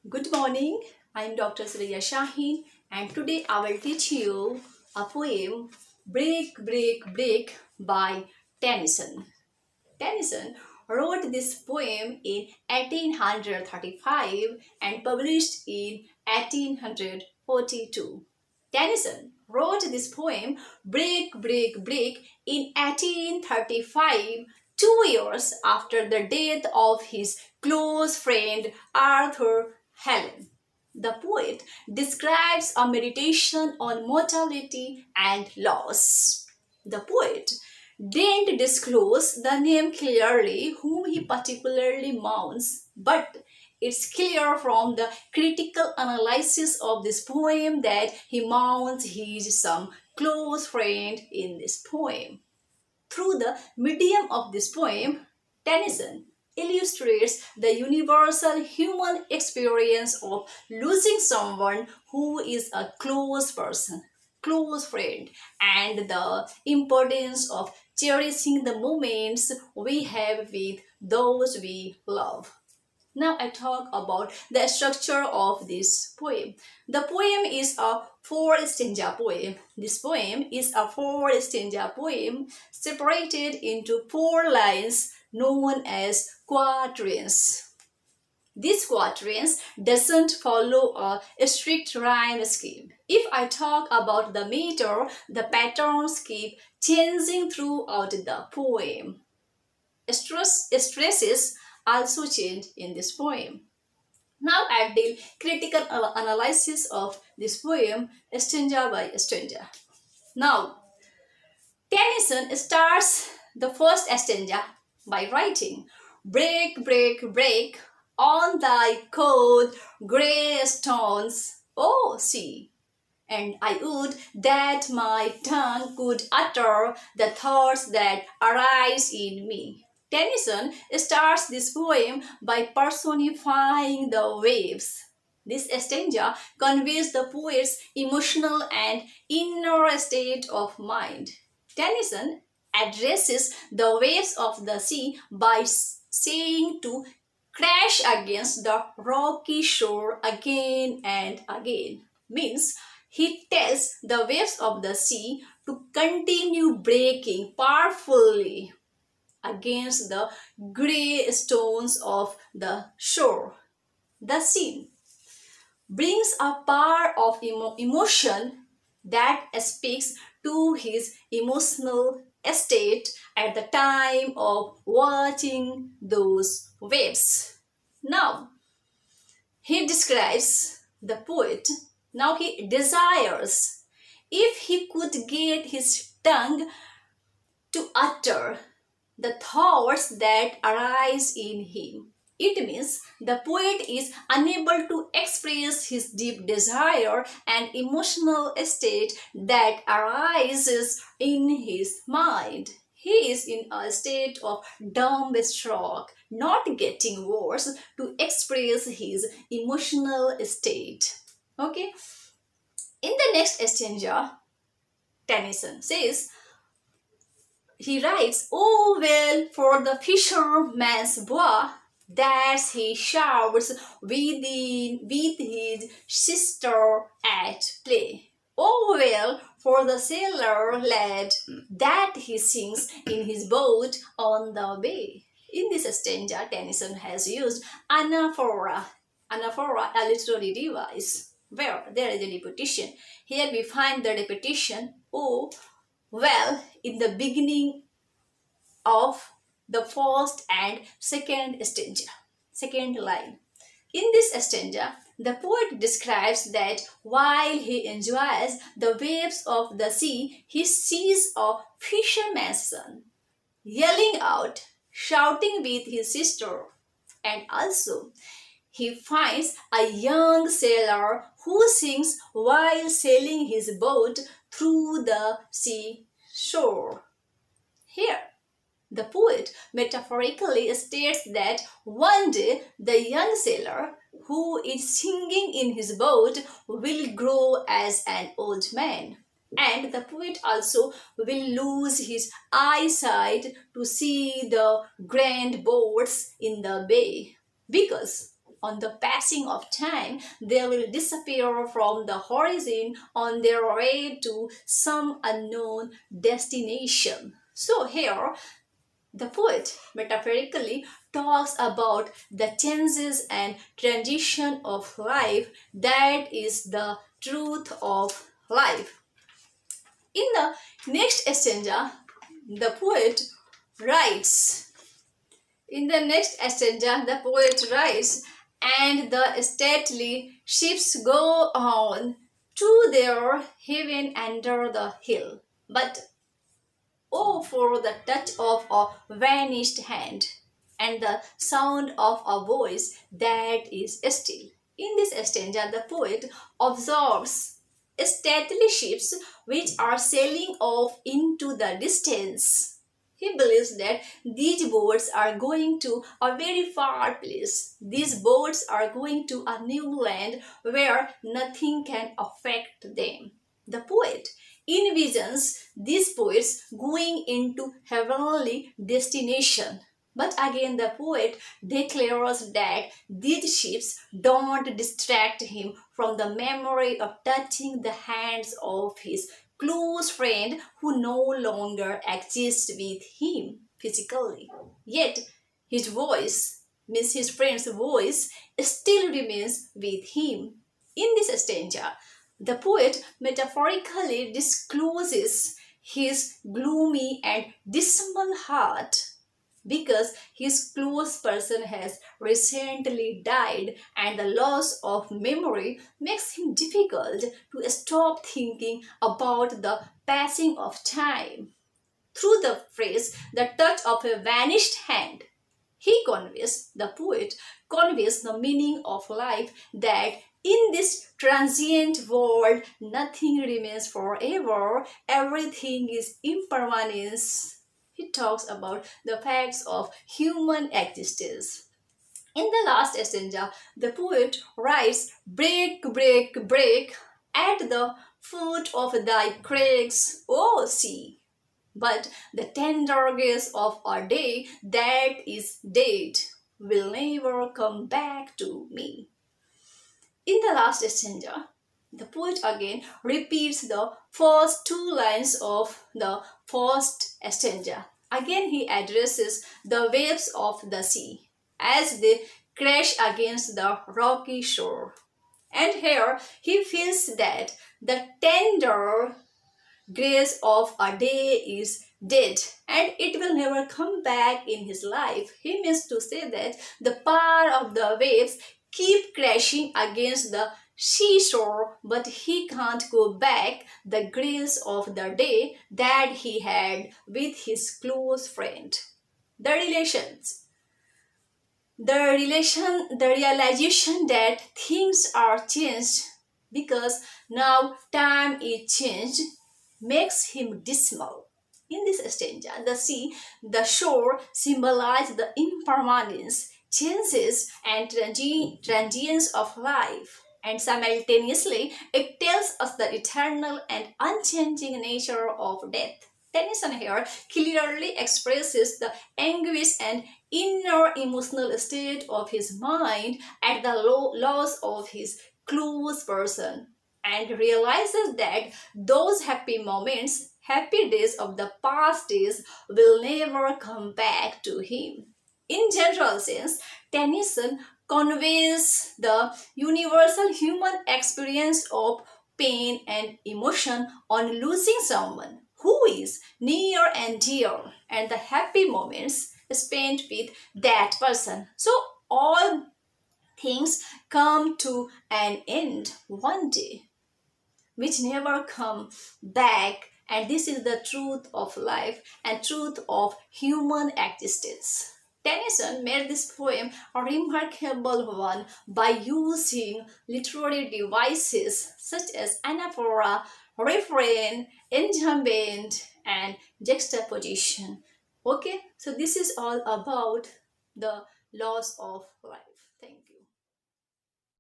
Good morning, I am Dr. Suraiya Shahin and today I will teach you a poem Break, Break, Break by Tennyson. Tennyson wrote this poem in 1835 and published in 1842. Tennyson wrote this poem Break, Break, Break in 1835, 2 years after the death of his close friend Arthur Helen. The poet describes a meditation on mortality and loss. The poet didn't disclose the name clearly whom he particularly mourns, but it's clear from the critical analysis of this poem that he mourns his some close friend in this poem. Through the medium of this poem, Tennyson illustrates the universal human experience of losing someone who is a close person, close friend, and the importance of cherishing the moments we have with those we love. Now I talk about the structure of this poem. The poem is a four-stanza poem. This poem is a four-stanza poem separated into four lines known as quatrains. This quatrains doesn't follow a strict rhyme scheme. If I talk about the meter, the patterns keep changing throughout the poem. Stresses also change in this poem. Now I deal critical analysis of this poem stanza by stanza. Now Tennyson starts the first stanza by writing break, break, break on thy cold grey stones, O sea. And I would that my tongue could utter the thoughts that arise in me. Tennyson starts this poem by personifying the waves. This stanza conveys the poet's emotional and inner state of mind. Tennyson addresses the waves of the sea by saying to crash against the rocky shore again and again. Means he tells the waves of the sea to continue breaking powerfully against the grey stones of the shore. The scene brings a power of emotion that speaks to his emotional state at the time of watching those waves. Now, he describes the poet. Now he desires if he could get his tongue to utter the thoughts that arise in him. It means the poet is unable to express his deep desire and emotional state that arises in his mind. He is in a state of dumbstruck, not getting words to express his emotional state. Okay. In the next stanza, Tennyson says, he writes, "Oh well for the fisherman's boy that he showers with his sister at play. Oh well for the sailor lad that he sings in his boat on the bay." In this stanza, Tennyson has used anaphora, a literary device where there is a repetition. Here we find the repetition, oh well, in the beginning of the first and second stanza, second line. In this stanza, the poet describes that while he enjoys the waves of the sea, he sees a fisherman's son yelling out, shouting with his sister, and also he finds a young sailor who sings while sailing his boat through the sea shore. Here, the poet metaphorically states that one day the young sailor who is singing in his boat will grow as an old man. And the poet also will lose his eyesight to see the grand boats in the bay because on the passing of time, they will disappear from the horizon on their way to some unknown destination. So here, the poet metaphorically talks about the changes and transition of life. That is the truth of life. In the next stanza, the poet writes. In the next stanza, the poet writes, and the stately ships go on to their haven under the hill. But oh, for the touch of a vanished hand and the sound of a voice that is still. In this stanza, the poet observes stately ships which are sailing off into the distance. He believes that these boats are going to a very far place. These boats are going to a new land where nothing can affect them. The poet envisions these poets going into heavenly destination. But again, the poet declares that these ships don't distract him from the memory of touching the hands of his close friend who no longer exists with him physically. Yet his voice, means his friend's voice, still remains with him. In this stanza, the poet metaphorically discloses his gloomy and dismal heart because his close person has recently died, and the loss of memory makes him difficult to stop thinking about the passing of time. Through the phrase, the touch of a vanished hand, the poet conveys the meaning of life, that in this transient world, nothing remains forever, everything is impermanence. He talks about the facts of human existence. In the last stanza, the poet writes, break, break, break, at the foot of thy crags, O sea. But the tender gaze of a day that is dead will never come back to me. In the last stanza, the poet again repeats the first two lines of the first stanza. Again, he addresses the waves of the sea as they crash against the rocky shore. And here he feels that the tender grace of a day is dead and it will never come back in his life. He means to say that the power of the waves keep crashing against the seashore, but he can't go back the grace of the day that he had with his close friend. The realization that things are changed because now time is changed makes him dismal. In this stanza, the sea, the shore symbolize the impermanence, changes, and transience of life. And simultaneously, it tells us the eternal and unchanging nature of death. Tennyson here clearly expresses the anguish and inner emotional state of his mind at the loss of his close person, and realizes that those happy moments, happy days of the past days will never come back to him. In general sense, Tennyson conveys the universal human experience of pain and emotion on losing someone who is near and dear, and the happy moments spent with that person. So all things come to an end one day, which never come back, and this is the truth of life and truth of human existence. Tennyson made this poem a remarkable one by using literary devices such as anaphora, refrain, enjambment, and juxtaposition. Okay, so this is all about the loss of life.